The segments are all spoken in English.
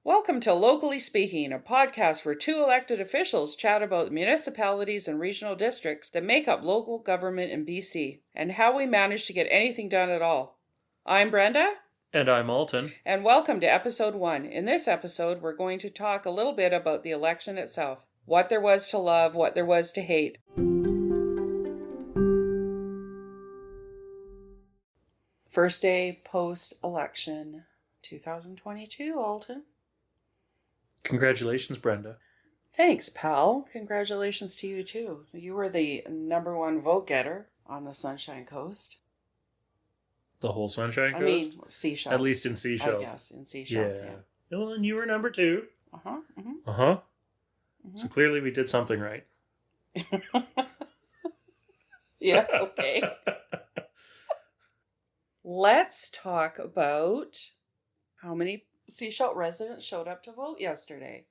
Welcome to Locally Speaking, a podcast where two elected officials chat about the municipalities and regional districts that make up local government in BC and how we manage to get anything done at all. I'm Brenda. And I'm Alton. And welcome to episode 1. In this episode, we're going to talk a little bit about the election itself. What there was to love, what there was to hate. First day post-election 2022, Alton. Congratulations, Brenda. Thanks, pal. Congratulations to you, too. So you were the number one vote getter on the Sunshine Coast. The whole Sunshine Coast? I mean, Sechelt. At least in Sechelt. I guess, in Sechelt, yeah. Well, and you were number 2. Uh-huh. Mm-hmm. Uh-huh. Mm-hmm. So clearly we did something right. Yeah, okay. Let's talk about how many Sechelt residents showed up to vote yesterday.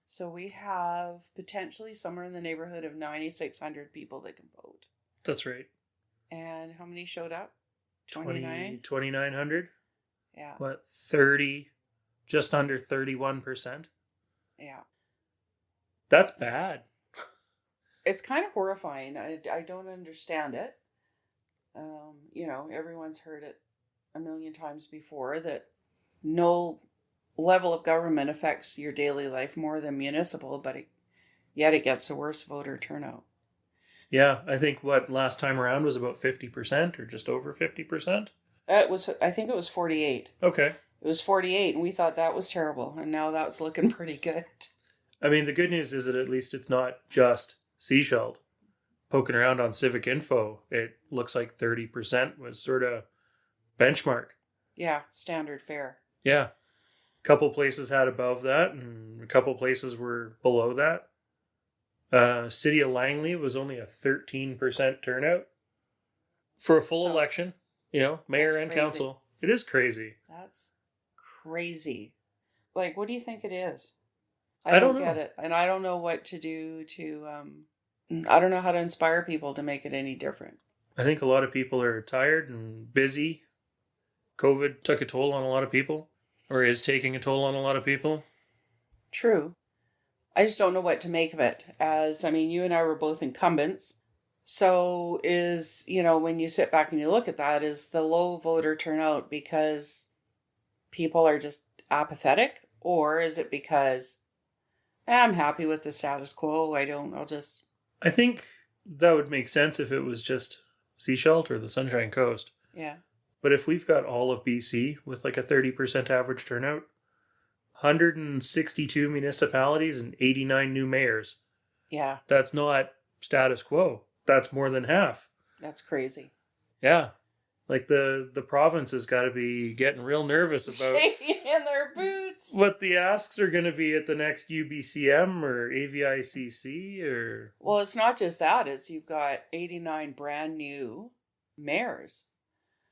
So we have potentially somewhere in the neighborhood of 9,600 people that can vote. That's right. And how many showed up? 29? 2,900? Yeah. What, 30? Just under 31%? Yeah. That's bad. It's kind of horrifying. I don't understand it. Everyone's heard it a million times before that no level of government affects your daily life more than municipal, but yet it gets the worst voter turnout. Yeah, I think last time around was about 50% or just over 50%? I think it was 48. Okay. It was 48, and we thought that was terrible, and now that's looking pretty good. I mean, the good news is that at least it's not just Sechelt. Poking around on Civic Info, it looks like 30% was sort of benchmark. Yeah, standard fare. Yeah. A couple places had above that, and a couple places were below that. City of Langley was only a 13% turnout for a full election. Mayor and council. It is crazy. That's crazy. Like, what do you think it is? I don't get it. And I don't know what to do to... I don't know how to inspire people to make it any different. I think a lot of people are tired and busy. COVID took a toll on a lot of people, or is taking a toll on a lot of people. True. I just don't know what to make of it. You and I were both incumbents. So when you sit back and you look at that, is the low voter turnout because people are just apathetic? Or is it because I'm happy with the status quo? I think that would make sense if it was just Sechelt or the Sunshine Coast. Yeah. But if we've got all of BC with like a 30% average turnout, 162 municipalities and 89 new mayors. Yeah. That's not status quo. That's more than half. That's crazy. Yeah. Like the province has got to be getting real nervous about shaking in their boots. What the asks are going to be at the next UBCM or AVICC or... Well, it's not just that. It's you've got 89 brand new mayors.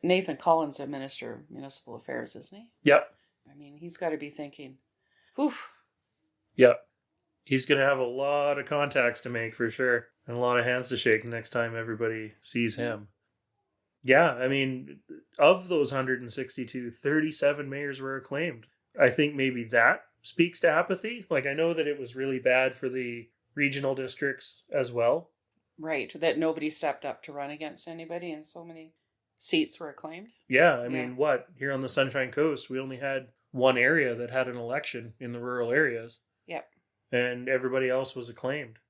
Nathan Collins, the Minister of Municipal Affairs, isn't he? Yep. I mean, he's got to be thinking, oof. Yep. He's going to have a lot of contacts to make for sure. And a lot of hands to shake next time everybody sees him. Yeah, I mean, of those 162, 37 mayors were acclaimed. I think maybe that speaks to apathy. Like, I know that it was really bad for the regional districts as well. Right, that nobody stepped up to run against anybody and so many seats were acclaimed. Yeah, I mean, here on the Sunshine Coast, we only had one area that had an election in the rural areas. Yep. And everybody else was acclaimed.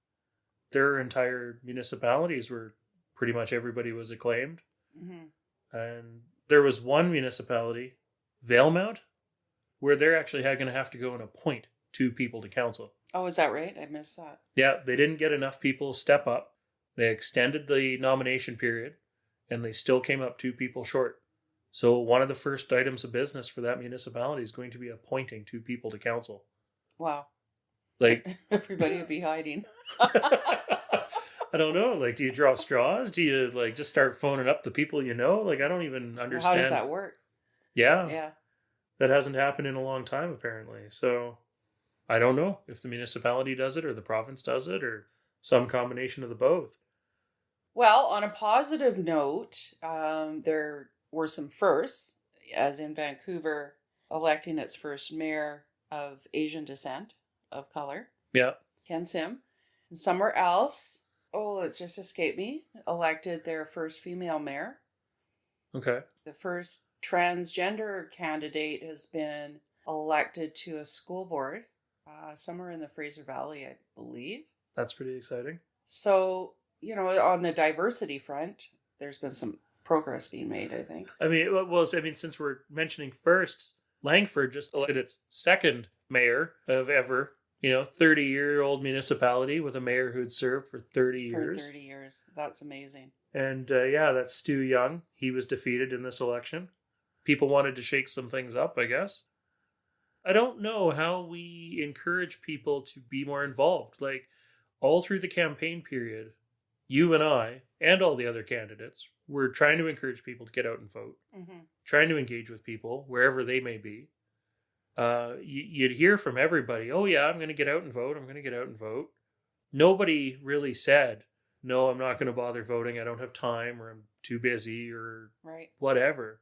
Their entire municipalities were, pretty much everybody was acclaimed. Mm-hmm. And there was one municipality, Valemount, where they're actually going to have to go and appoint 2 people to council. Oh, is that right? I missed that. Yeah, they didn't get enough people step up. They extended the nomination period, and they still came up 2 people short. So one of the first items of business for that municipality is going to be appointing 2 people to council. Wow. Like everybody would be hiding. I don't know. Like, do you draw straws? Do you just start phoning up the people you know? Like, I don't even understand. How does that work? Yeah. Yeah. That hasn't happened in a long time, apparently. So I don't know if the municipality does it or the province does it or some combination of the both. Well, on a positive note, there were some firsts, as in Vancouver electing its first mayor of Asian descent, of color, Yeah. Ken Sim. And somewhere else, oh, it's just escaped me, elected their first female mayor. Okay. The first transgender candidate has been elected to a school board somewhere in the Fraser Valley, I believe. That's pretty exciting. So, on the diversity front, there's been some progress being made, I think. I mean, since we're mentioning firsts, Langford just elected its second mayor of ever, 30-year-old municipality with a mayor who'd served for 30 years. For 30 years. That's amazing. And that's Stu Young. He was defeated in this election. People wanted to shake some things up, I guess. I don't know how we encourage people to be more involved. Like, all through the campaign period, you and I, and all the other candidates, were trying to encourage people to get out and vote. Mm-hmm. Trying to engage with people, wherever they may be. You'd hear from everybody, oh yeah, I'm going to get out and vote, I'm going to get out and vote. Nobody really said, no, I'm not going to bother voting, I don't have time, or I'm too busy, or whatever.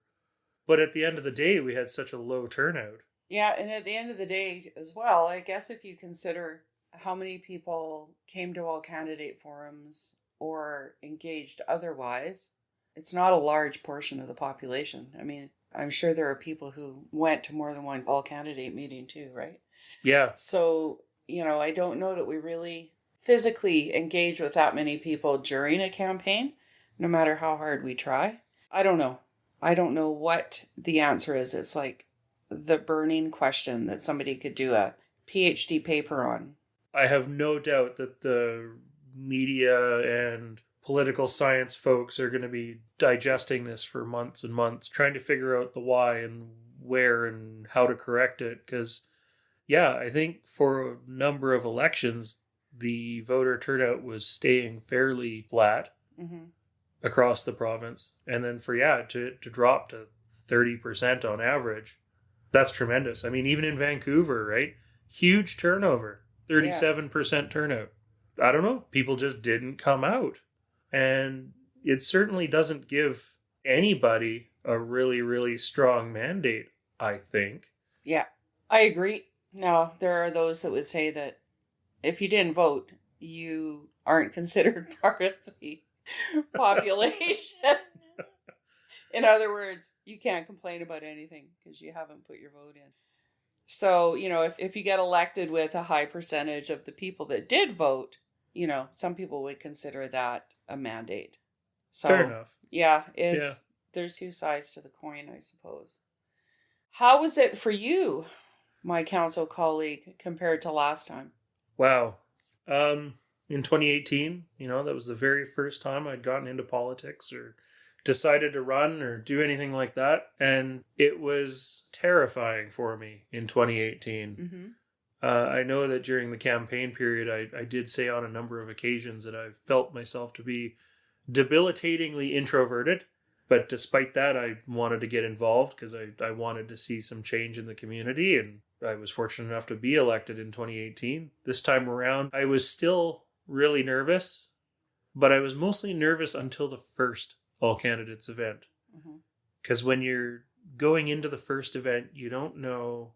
But at the end of the day, we had such a low turnout. Yeah, and at the end of the day as well, I guess if you consider how many people came to all candidate forums or engaged otherwise, it's not a large portion of the population. I mean, I'm sure there are people who went to more than one all candidate meeting too, right? Yeah. So, I don't know that we really physically engage with that many people during a campaign, no matter how hard we try. I don't know. I don't know what the answer is. It's like the burning question that somebody could do a PhD paper on. I have no doubt that the media and political science folks are going to be digesting this for months and months, trying to figure out the why and where and how to correct it. Because, I think for a number of elections, the voter turnout was staying fairly flat across the province. And then to drop to 30% on average, that's tremendous. I mean, even in Vancouver, right? Huge turnover, 37% turnout. I don't know. People just didn't come out. And it certainly doesn't give anybody a really, really strong mandate, I think. Yeah, I agree. Now, there are those that would say that if you didn't vote, you aren't considered part of the population. In other words, you can't complain about anything because you haven't put your vote in. So, if you get elected with a high percentage of the people that did vote, some people would consider that a mandate. So, fair enough. Yeah, there's two sides to the coin, I suppose. How was it for you, my council colleague, compared to last time? Wow. In 2018, that was the very first time I'd gotten into politics or decided to run or do anything like that. And it was terrifying for me in 2018. Mm-hmm. I know that during the campaign period, I did say on a number of occasions that I felt myself to be debilitatingly introverted. But despite that, I wanted to get involved because I wanted to see some change in the community. And I was fortunate enough to be elected in 2018. This time around, I was still really nervous, but I was mostly nervous until the first all candidates event. Because when you're going into the first event, you don't know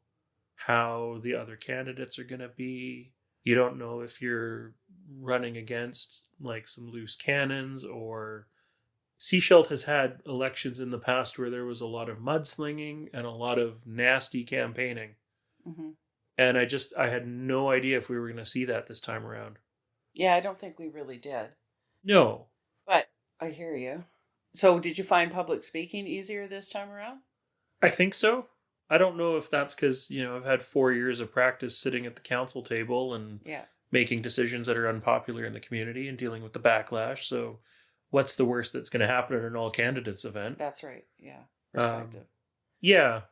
how the other candidates are going to be. You don't know if you're running against like some loose cannons, or Sechelt has had elections in the past where there was a lot of mudslinging and a lot of nasty campaigning. And I had no idea if we were going to see that this time around. Yeah, I don't think we really did. No. But I hear you. So did you find public speaking easier this time around? I think so. I don't know if that's because, I've had 4 years of practice sitting at the council table and making decisions that are unpopular in the community and dealing with the backlash. So what's the worst that's going to happen at an all candidates event? That's right. Yeah. Perspective. Yeah.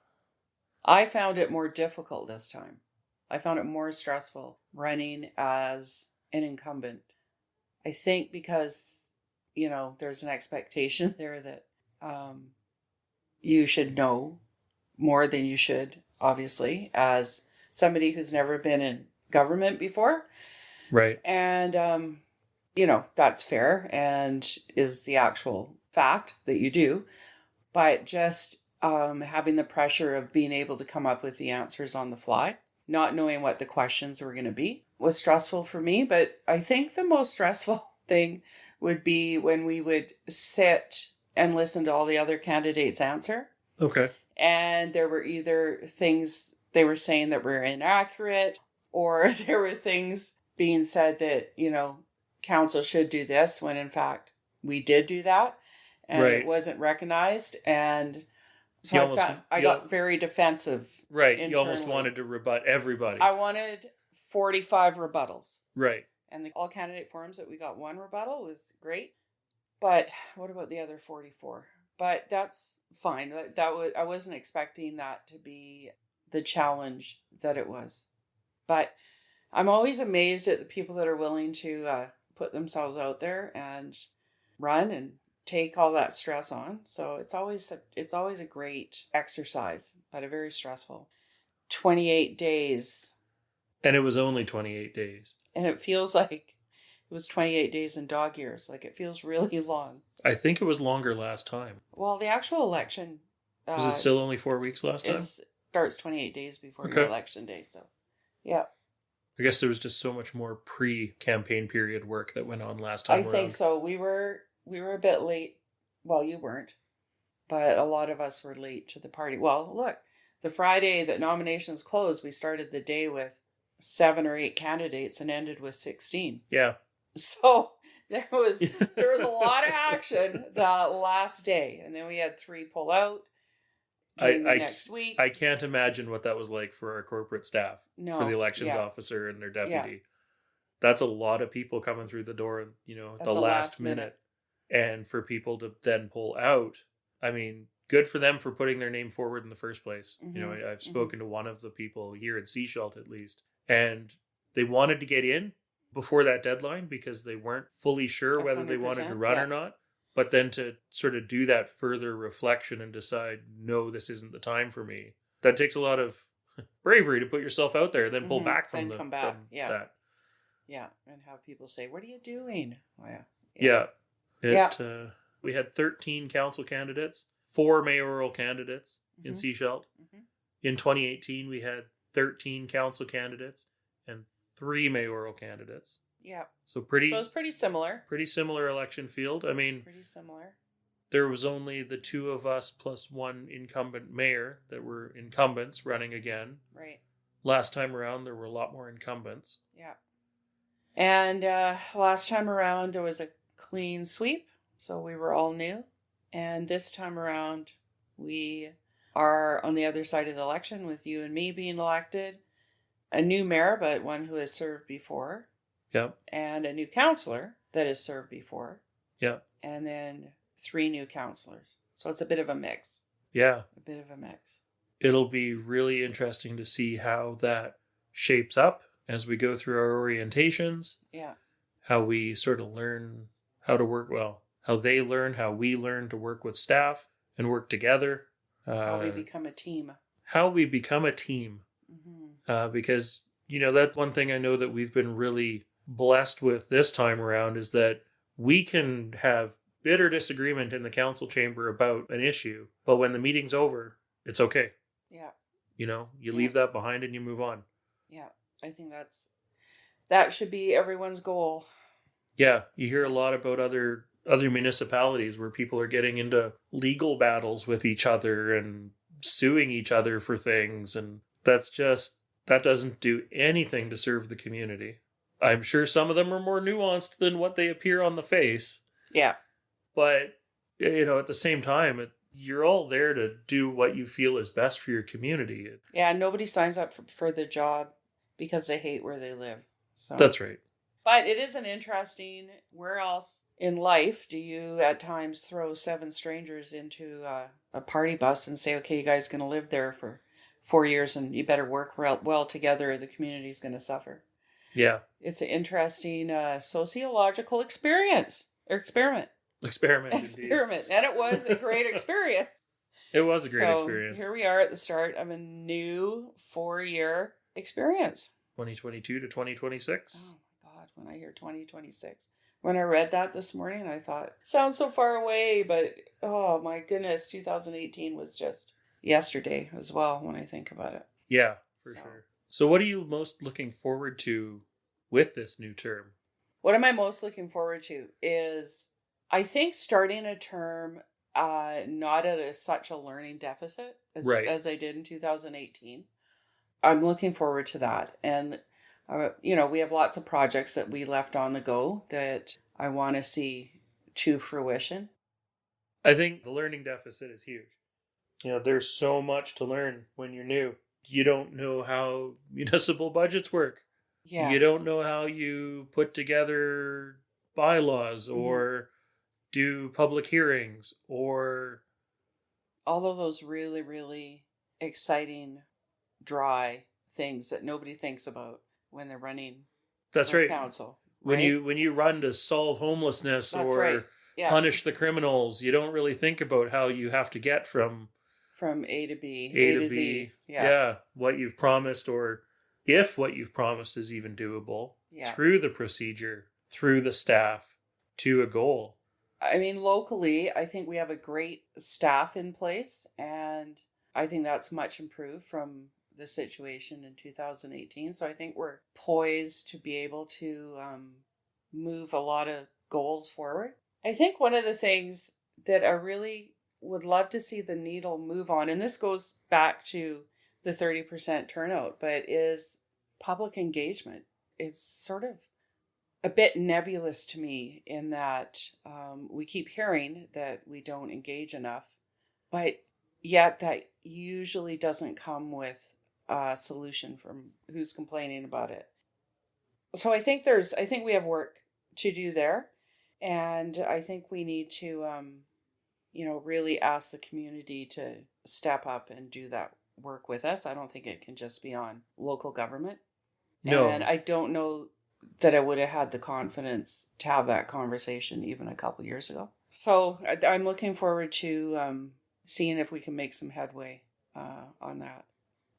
I found it more difficult this time. I found it more stressful running as an incumbent. I think because, there's an expectation there that you should know more than you should, obviously, as somebody who's never been in government before. Right. And, that's fair and is the actual fact that you do. But just having the pressure of being able to come up with the answers on the fly not knowing what the questions were going to be was stressful for me. But I think the most stressful thing would be when we would sit and listen to all the other candidates answer. Okay. And there were either things they were saying that were inaccurate, or there were things being said that, council should do this when in fact we did do that. And Right. it wasn't recognized. And so I got very defensive. Right. Internally. You almost wanted to rebut everybody. I wanted 45 rebuttals. Right. And all candidate forums that we got one rebuttal was great. But what about the other 44? But that's fine. I wasn't expecting that to be the challenge that it was. But I'm always amazed at the people that are willing to put themselves out there and run and take all that stress on. So it's always a great exercise, but a very stressful. 28 days. And it was only 28 days. And it feels like it was 28 days in dog years. Like, it feels really long. I think it was longer last time. Well, the actual election... was it still only 4 weeks last time? It starts 28 days before your election day, so... Yeah. I guess there was just so much more pre-campaign period work that went on last time around. I think so. We were a bit late. Well, you weren't. But a lot of us were late to the party. Well, look, the Friday that nominations closed, we started the day with 7 or 8 candidates and ended with 16. Yeah. So there was a lot of action the last day. And then we had 3 pull out during the next week. I can't imagine what that was like for our corporate staff. No, for the elections officer and their deputy. Yeah. That's a lot of people coming through the door, at the last minute. And for people to then pull out, I mean, good for them for putting their name forward in the first place. Mm-hmm. I've spoken to one of the people here in Sechelt at least, and they wanted to get in before that deadline because they weren't fully sure whether they wanted to run or not. But then to sort of do that further reflection and decide, no, this isn't the time for me. That takes a lot of bravery to put yourself out there, then pull back from that. Yeah, and have people say, "What are you doing?" Oh, we had 13 council candidates, 4 mayoral candidates in Sechelt. Mm-hmm. In 2018, we had 13 council candidates and 3 mayoral candidates. Yeah. So it's pretty similar. Pretty similar election field. I mean, pretty similar. There was only the 2 of us plus 1 incumbent mayor that were incumbents running again. Right. Last time around, there were a lot more incumbents. Yeah. And last time around, there was a clean sweep. So we were all new. And this time around, we are on the other side of the election with you and me being elected. A new mayor, but one who has served before. Yep. And a new councillor that has served before. Yep. And then 3 new councillors. So it's a bit of a mix. Yeah. A bit of a mix. It'll be really interesting to see how that shapes up as we go through our orientations. Yeah. How we sort of learn how to work well. How they learn, how we learn to work with staff and work together. How we become a team. Mm-hmm. Because, that's one thing I know that we've been really blessed with this time around is that we can have bitter disagreement in the council chamber about an issue, but when the meeting's over, it's okay. Yeah. You leave that behind and you move on. Yeah. I think that should be everyone's goal. Yeah. You hear a lot about other municipalities where people are getting into legal battles with each other and suing each other for things. And that doesn't do anything to serve the community. I'm sure some of them are more nuanced than what they appear on the face. Yeah. But, at the same time, you're all there to do what you feel is best for your community. Yeah, nobody signs up for the job because they hate where they live. So. That's right. But it is an interesting, where else in life do you at times throw 7 strangers into a party bus and say, okay, you guys are going to live there for 4 years and you better work well together or the community's going to suffer. Yeah. It's an interesting sociological experiment. Experiment. And it was a great experience. It was a great experience. Here we are at the start of a new 4-year experience. 2022 to 2026. Oh my God, when I hear 2026. When I read that this morning, I thought, sounds so far away, but oh my goodness, 2018 was just yesterday as well when I think about it. Yeah, for sure. So what are you most looking forward to with this new term? What am I most looking forward to is, I think, starting a term not at such a learning deficit Right. as I did in 2018. I'm looking forward to that. And, we have lots of projects that we left on the go that I want to see to fruition. I think the learning deficit is huge. There's so much to learn when you're new. You don't know how municipal budgets work. Yeah. You don't know how you put together bylaws or do public hearings or All of those really, really exciting, dry things that nobody thinks about when they're running that's for right. council. When Right? you run to solve homelessness That's right. or Yeah. punish the criminals, you don't really think about how you have to get from From A to B, A A to to B. Z. Yeah. Yeah, what you've promised, or if what you've promised is even doable, Yeah. through the procedure, through the staff, to a goal. I mean, locally, I think we have a great staff in place, and I think that's much improved from the situation in 2018. So I think we're poised to be able to move a lot of goals forward. I think one of the things that I really would love to see the needle move on, and this goes back to the 30% turnout, but is public engagement. It's sort of a bit nebulous to me in that we keep hearing that we don't engage enough, but yet that usually doesn't come with a solution from who's complaining about it. So I think we have work to do there, and I think we need to, really ask the community to step up and do that work with us. I don't think it can just be on local government. No. And I don't know that I would have had the confidence to have that conversation even a couple years ago. So I'm looking forward to seeing if we can make some headway on that.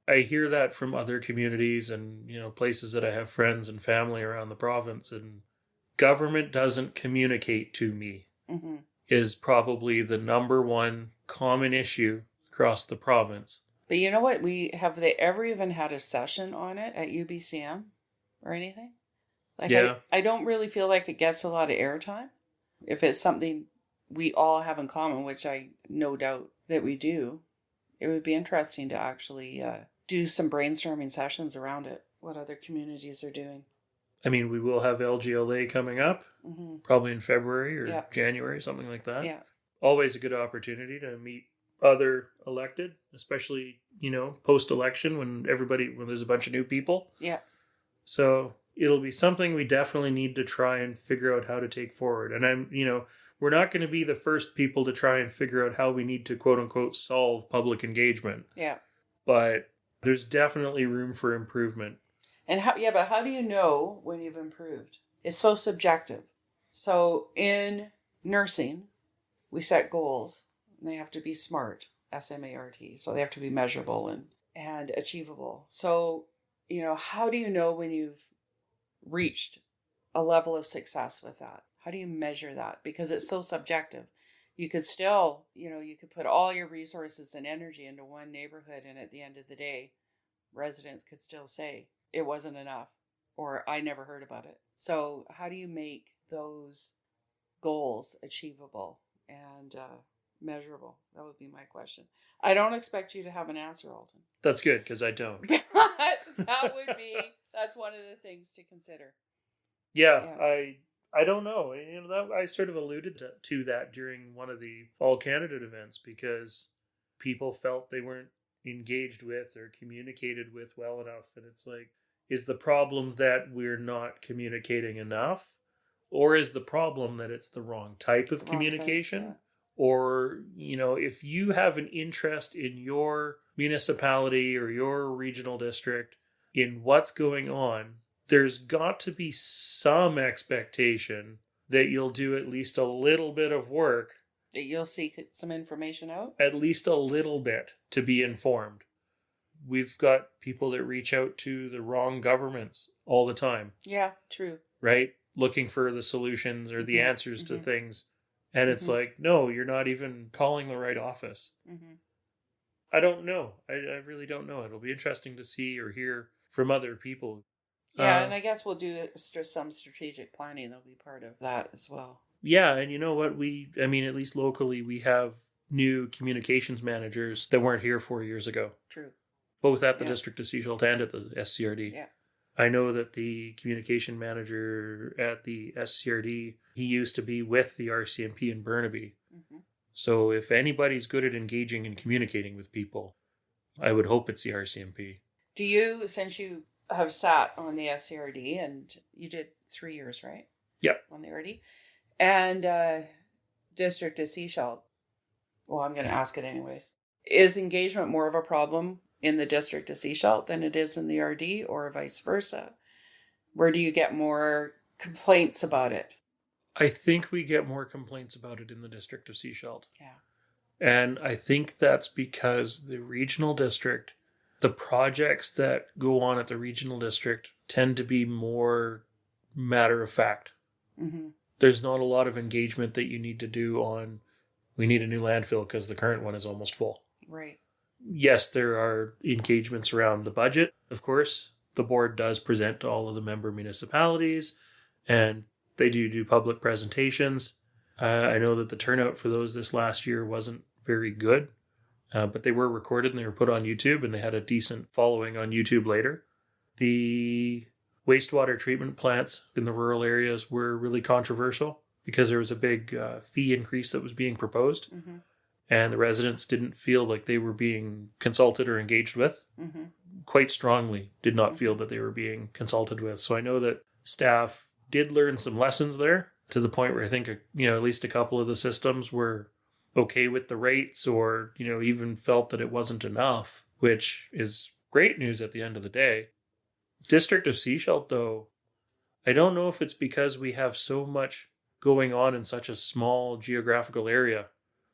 I hear that from other communities and, places that I have friends and family around the province, and government doesn't communicate to me is probably the number one common issue across the province. But you know what? Have they ever even had a session on it at UBCM or anything? Like, Yeah. I don't really feel like it gets a lot of airtime. If it's something we all have in common, which I no doubt that we do, it would be interesting to actually do some brainstorming sessions around it, what other communities are doing. I mean, we will have LGLA coming up, probably in February or January, something like that. Yeah. Always a good opportunity to meet other elected, especially, post-election when there's a bunch of new people. Yeah. So it'll be something we definitely need to try and figure out how to take forward. And we're not going to be the first people to try and figure out how we need to, quote unquote, solve public engagement. Yeah. But there's definitely room for improvement. And but how do you know when you've improved? It's so subjective. So in nursing, we set goals, and they have to be SMART, SMART. So they have to be measurable and achievable. So, how do you know when you've reached a level of success with that? How do you measure that? Because it's so subjective. You could still, you could put all your resources and energy into one neighborhood, and at the end of the day, residents could still say it wasn't enough, or I never heard about it. So how do you make those goals achievable and measurable? That would be my question. I don't expect you to have an answer, Alton. That's good, because I don't. That's one of the things to consider. Yeah. I don't know. That I sort of alluded to that during one of the all-candidate events, because people felt they weren't engaged with or communicated with well enough. And it's like, is the problem that we're not communicating enough? Or is the problem that it's the wrong type of communication? Yeah. Or, if you have an interest in your municipality or your regional district in what's going on, there's got to be some expectation that you'll do at least a little bit of work. That you'll seek some information out? At least a little bit to be informed. We've got people that reach out to the wrong governments all the time. Yeah, true. Right? Looking for the solutions or the answers to things. And it's like, no, you're not even calling the right office. I don't know. I really don't know. It'll be interesting to see or hear from other people. Yeah, and I guess we'll do some strategic planning. That'll be part of that as well. Yeah, and you know what? At least locally, we have new communications managers that weren't here 4 years ago. True. Both at the District of Sechelt and at the SCRD. Yeah. I know that the communication manager at the SCRD, he used to be with the RCMP in Burnaby. Mm-hmm. So if anybody's good at engaging and communicating with people, I would hope it's the RCMP. Do you, since you have sat on the SCRD, and you did 3 years, right? Yep. On the RD. And District of Sechelt, well, I'm going to ask it anyways. Is engagement more of a problem in the District of Sechelt than it is in the RD, or vice versa? Where do you get more complaints about it? I think we get more complaints about it in the District of Sechelt. Yeah. And I think that's because the regional district, the projects that go on at the regional district tend to be more matter of fact. Mm-hmm. There's not a lot of engagement that you need to do on, we need a new landfill because the current one is almost full. Right. Yes, there are engagements around the budget, of course. The board does present to all of the member municipalities, and they do public presentations. I know that the turnout for those this last year wasn't very good, but they were recorded and they were put on YouTube, and they had a decent following on YouTube later. The wastewater treatment plants in the rural areas were really controversial because there was a big fee increase that was being proposed. Mm-hmm. And the residents didn't feel like they were being consulted or engaged with. Mm-hmm. Quite strongly did not feel that they were being consulted with. So I know that staff did learn some lessons there, to the point where I think, at least a couple of the systems were okay with the rates, or, even felt that it wasn't enough, which is great news at the end of the day. District of Sechelt, though, I don't know if it's because we have so much going on in such a small geographical area.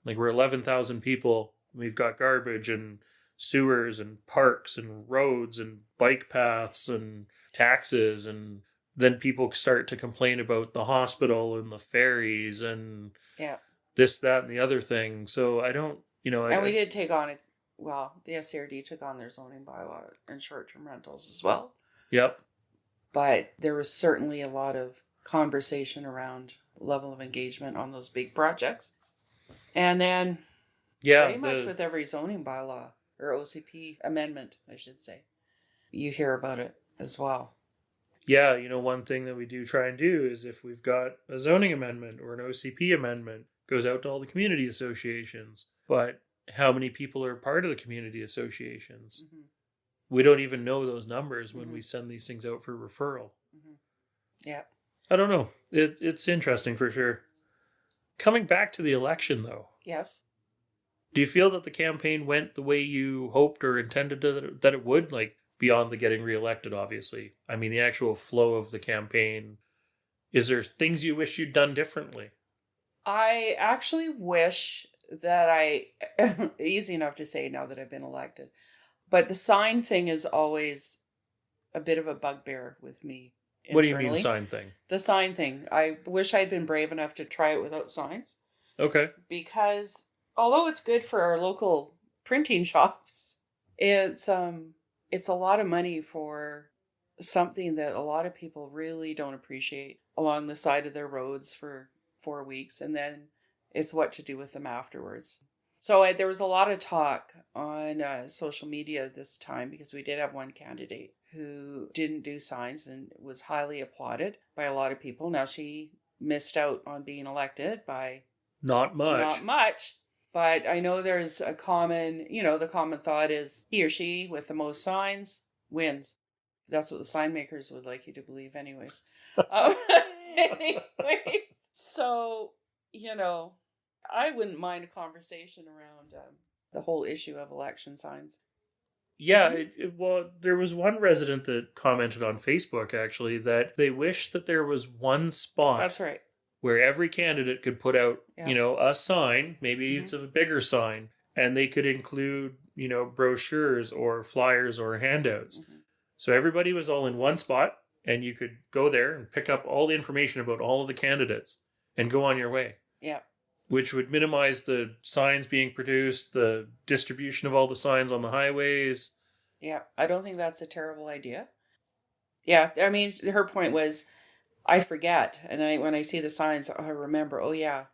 Like, we're 11,000 people. We've got garbage and sewers and parks and roads and bike paths and taxes. And then people start to complain about the hospital and the ferries and this, that, and the other thing. So I don't, And we did take on the SCRD took on their zoning bylaw and short-term rentals as well. Yep. But there was certainly a lot of conversation around level of engagement on those big projects. And then pretty much with every zoning bylaw or OCP amendment, I should say, you hear about it as well. Yeah, one thing that we do try and do is, if we've got a zoning amendment or an OCP amendment, goes out to all the community associations. But how many people are part of the community associations? Mm-hmm. We don't even know those numbers when we send these things out for referral. Mm-hmm. Yeah. I don't know. It's interesting for sure. Coming back to the election, though. Yes. Do you feel that the campaign went the way you hoped or intended that it would? Like, beyond the getting reelected, obviously. I mean, the actual flow of the campaign. Is there things you wish you'd done differently? I actually wish that easy enough to say now that I've been elected. But the sign thing is always a bit of a bugbear with me. Internally. What do you mean sign thing? The sign thing. I wish I'd been brave enough to try it without signs. Okay. Because although it's good for our local printing shops, it's a lot of money for something that a lot of people really don't appreciate along the side of their roads for 4 weeks, and then it's what to do with them afterwards. So there was a lot of talk on social media this time, because we did have one candidate who didn't do signs and was highly applauded by a lot of people. Now, she missed out on being elected by not much. But I know there's a common, the common thought is he or she with the most signs wins. That's what the sign makers would like you to believe anyways. Anyways, so, I wouldn't mind a conversation around the whole issue of election signs. Yeah, well, there was one resident that commented on Facebook, actually, that they wish that there was one spot. That's right. Where every candidate could put out, a sign, maybe it's a bigger sign, and they could include, brochures or flyers or handouts. Mm-hmm. So everybody was all in one spot, and you could go there and pick up all the information about all of the candidates and go on your way. Yeah. Which would minimize the signs being produced, the distribution of all the signs on the highways, Yeah, I don't think that's a terrible idea. Yeah, I mean, her point was, I forget, and when I see the signs, I remember. Oh yeah,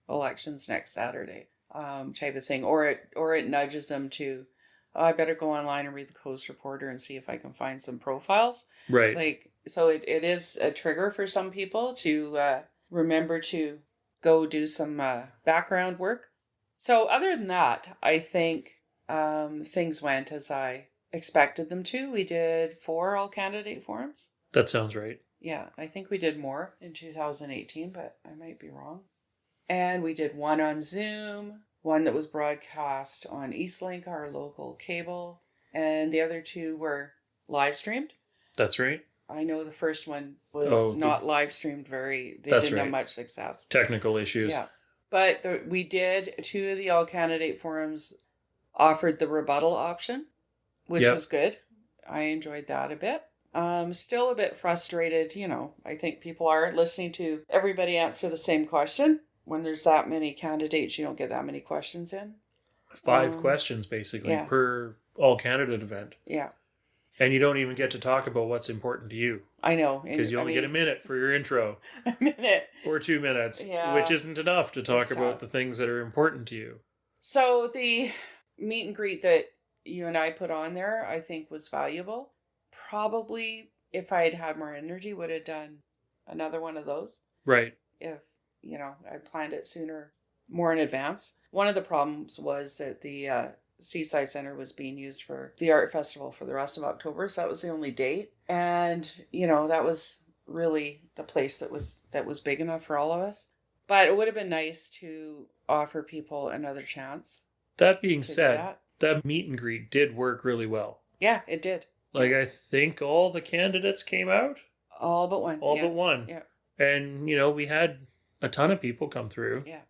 elections next Saturday, type of thing, or it nudges them to, oh, I better go online and read the Coast Reporter and see if I can find some profiles. Right. Like, so it is a trigger for some people to remember to go do some background work. So other than that, I think things went as I expected them to. We did 4 all-candidate forums. That sounds right. Yeah, I think we did more in 2018, but I might be wrong. And we did 1 on Zoom, 1 that was broadcast on Eastlink, our local cable, and the other 2 were live streamed. That's right. I know the first one was not live streamed they didn't have much success. Technical issues. Yeah. But we did 2 of the all-candidate forums offered the rebuttal option, which was good. I enjoyed that a bit. Still a bit frustrated, I think people are listening to everybody answer the same question. When there's that many candidates, you don't get that many questions in. 5 questions, basically, per all-candidate event. Yeah. And you don't even get to talk about what's important to you. I know. Because you only get a minute for your intro. A minute. Or 2 minutes, which isn't enough to talk about the things that are important to you. So the meet and greet that you and I put on there, I think was valuable. Probably, if I had had more energy, would have done another one of those. Right. If, I planned it sooner, more in advance. One of the problems was that the Seaside Center was being used for the art festival for the rest of October, so that was the only date. And, that was really the place that was big enough for all of us. But it would have been nice to offer people another chance. That being said, that meet and greet did work really well. Yeah, it did. Like, I think all the candidates came out. All but one. All but one. Yeah. And, we had a ton of people come through. Yeah.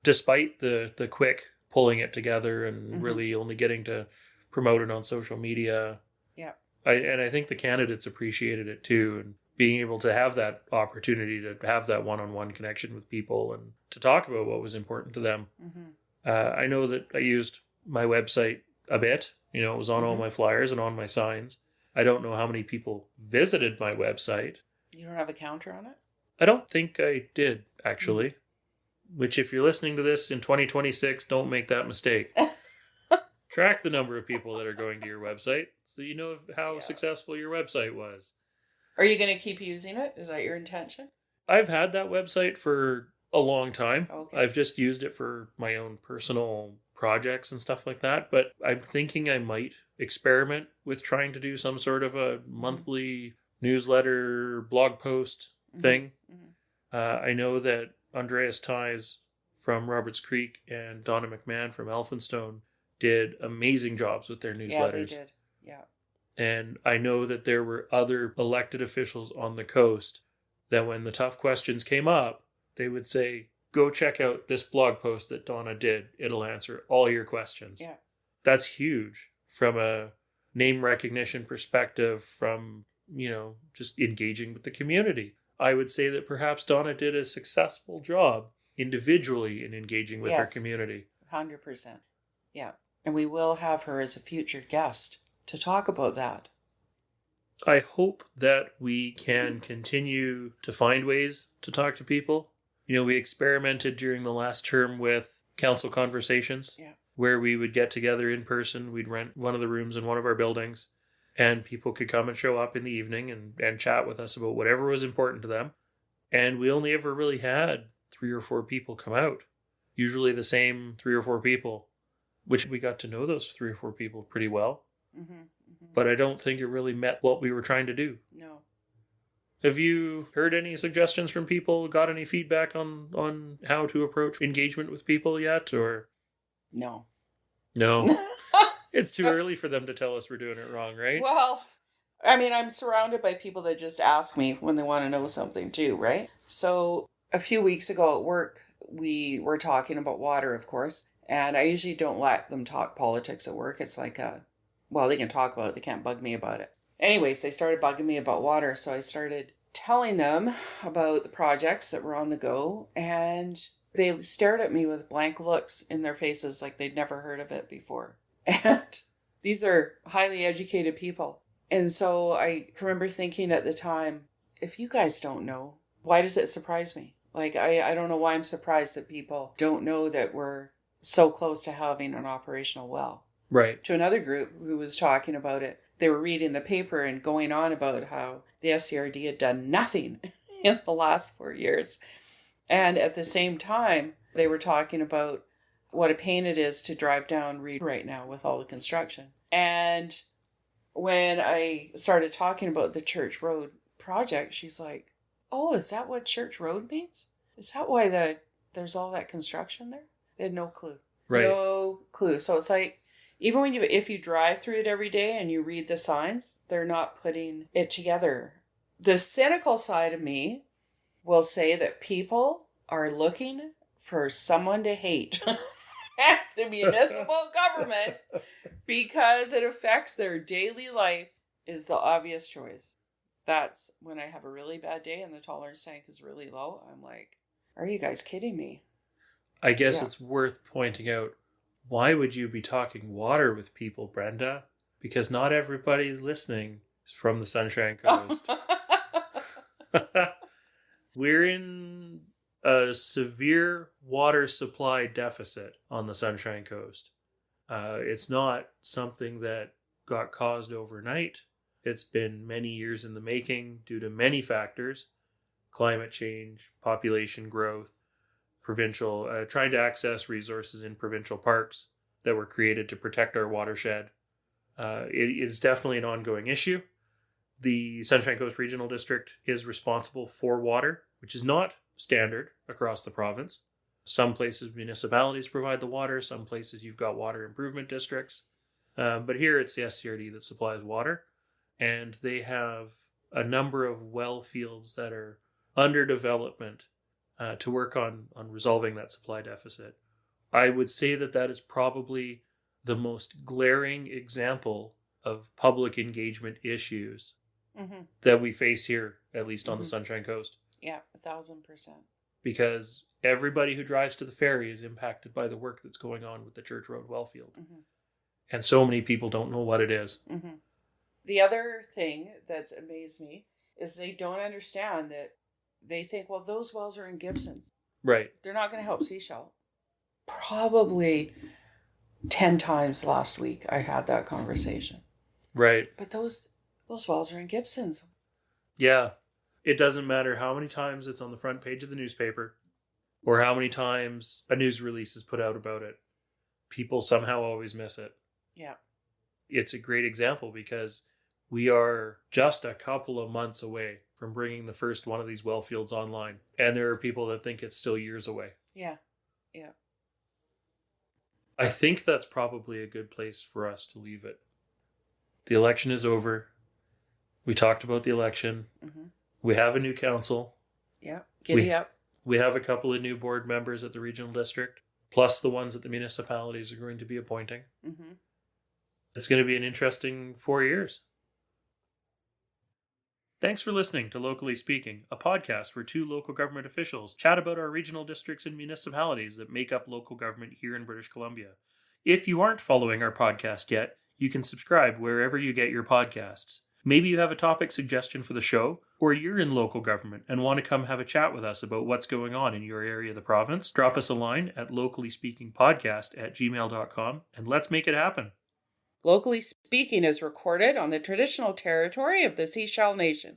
Despite the quick pulling it together and really only getting to promote it on social media. Yeah. I think the candidates appreciated it too. And being able to have that opportunity to have that one-on-one connection with people and to talk about what was important to them. I know that I used my website a bit. It was on all my flyers and on my signs. I don't know how many people visited my website. You don't have a counter on it? I don't think I did, actually. Which, if you're listening to this in 2026, don't make that mistake. Track the number of people that are going to your website so you know how successful your website was. Are you going to keep using it? Is that your intention? I've had that website for a long time. Okay. I've just used it for my own personal projects and stuff like that. But I'm thinking I might experiment with trying to do some sort of a monthly newsletter, blog post thing. I know that Andreas Ties from Roberts Creek and Donna McMahon from Elphinstone did amazing jobs with their newsletters. Yeah, they did. Yeah. And I know that there were other elected officials on the coast that when the tough questions came up, they would say, go check out this blog post that Donna did. It'll answer all your questions. Yeah. That's huge from a name recognition perspective, from, just engaging with the community. I would say that perhaps Donna did a successful job individually in engaging with her community. 100%. Yeah. And we will have her as a future guest to talk about that. I hope that we can continue to find ways to talk to people. We experimented during the last term with council conversations, where we would get together in person. We'd rent one of the rooms in one of our buildings, and people could come and show up in the evening and chat with us about whatever was important to them. And we only ever really had 3 or 4 people come out. Usually the same 3 or 4 people, which we got to know those 3 or 4 people pretty well. But I don't think it really met what we were trying to do. No. Have you heard any suggestions from people? Got any feedback on how to approach engagement with people yet? Or no. It's too early for them to tell us we're doing it wrong, right? Well, I mean, I'm surrounded by people that just ask me when they want to know something too, right? So a few weeks ago at work, we were talking about water, of course, and I usually don't let them talk politics at work. It's like they can talk about it, they can't bug me about it. Anyways, they started bugging me about water, so I started telling them about the projects that were on the go, and they stared at me with blank looks in their faces like they'd never heard of it before. And These are highly educated people. And so I remember thinking at the time, if you guys don't know, why does it surprise me? Like, I don't know why I'm surprised that people don't know that we're so close to having an operational well. Right. To another group who was talking about it, they were reading the paper and going on about how the SCRD had done nothing in the last 4 years. And at the same time, they were talking about what a pain it is to drive down Reed right now with all the construction. And when I started talking about the Church Road project, she's like, oh, is that what Church Road means? Is that why there's all that construction there? They had no clue. Right. No clue. So it's like, even when if you drive through it every day and you read the signs, they're not putting it together. The cynical side of me will say that people are looking for someone to hate at the municipal government because it affects their daily life is the obvious choice. That's when I have a really bad day and the tolerance tank is really low. I'm like, are you guys kidding me? I guess it's worth pointing out, why would you be talking water with people, Brenda? Because not everybody listening is from the Sunshine Coast. We're in a severe water supply deficit on the Sunshine Coast. It's not something that got caused overnight. It's been many years in the making due to many factors: climate change, population growth, provincial, trying to access resources in provincial parks that were created to protect our watershed. It is definitely an ongoing issue. The Sunshine Coast Regional District is responsible for water, which is not standard across the province. Some places municipalities provide the water, some places you've got water improvement districts. But here it's the SCRD that supplies water, and they have a number of well fields that are under development to work on resolving that supply deficit. I would say that is probably the most glaring example of public engagement issues that we face here, at least on the Sunshine Coast. Yeah, 1,000%. Because everybody who drives to the ferry is impacted by the work that's going on with the Church Road Wellfield. And so many people don't know what it is. The other thing that's amazed me is they don't understand that they think, well, those wells are in Gibson's. Right. They're not going to help Sechelt. Probably 10 times last week I had that conversation. Right. But those wells are in Gibson's. Yeah. It doesn't matter how many times it's on the front page of the newspaper or how many times a news release is put out about it. People somehow always miss it. Yeah. It's a great example because we are just a couple of months away from bringing the first one of these well fields online. And there are people that think it's still years away. Yeah. Yeah. I think that's probably a good place for us to leave it. The election is over. We talked about the election. We have a new council. Yeah. Giddy up. We have a couple of new board members at the regional district, plus the ones that the municipalities are going to be appointing. It's going to be an interesting 4 years. Thanks for listening to Locally Speaking, a podcast where two local government officials chat about our regional districts and municipalities that make up local government here in British Columbia. If you aren't following our podcast yet, you can subscribe wherever you get your podcasts. Maybe you have a topic suggestion for the show, or you're in local government and want to come have a chat with us about what's going on in your area of the province. Drop us a line at locallyspeakingpodcast@gmail.com and let's make it happen. Locally Speaking is recorded on the traditional territory of the Sechelt Nation.